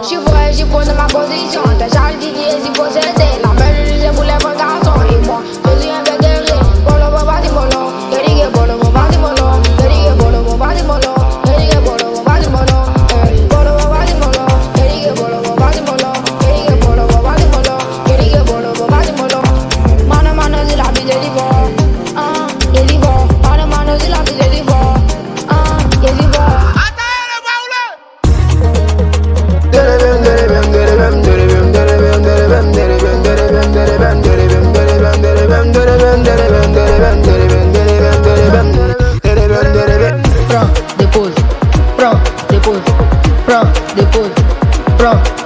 Si vrai, j'y pose ma position. T'as charge Didier, si possédé. La belle je voulais pas garçon. Et moi, je suis un peu guéri. Bolo, baba, di bolo. Guéri, bolo, baba, di bolo. Guéri, bolo, baba, di bolo. Guéri, bolo, baba, di bolo. Bolo, baba, di bolo. Guéri, bolo, baba, di bolo. Guéri, bolo, baba, di bolo. Guéri, bolo, baba, di bolo. Mano, mano, si la vie, je dis bon. Je dis bon. Mano, mano, si la vie, je dis bon. Je dis bon.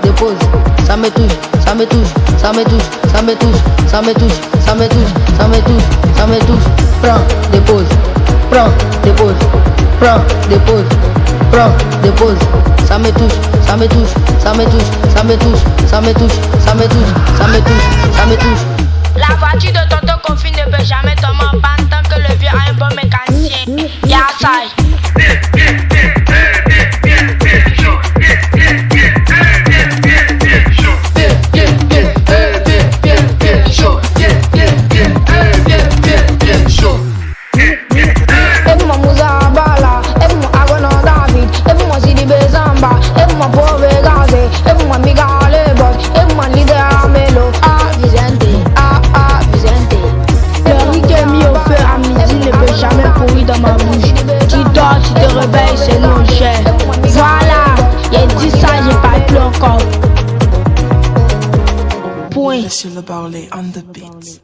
Dépose, ça me touche, ça me touche, ça me touche, ça me touche, ça me touche, ça me touche, ça me touche, ça me touche. Prends, dépose, dépose, dépose, ça me touche, ça me touche, ça me touche, ça me touche, ça me touche, ça me touche, ça me touche, ça me touche. La voiture de tonton Kofi ne peut jamais tomber en panne tant que le vieux a un bon mécanicien. Y'a ça. Dans ma bouche, tu dors, tu te réveilles, c'est non cher. Voilà, j'ai dit ça, j'ai pas plus encore. Point. Monsieur Le Baoulé on the beat.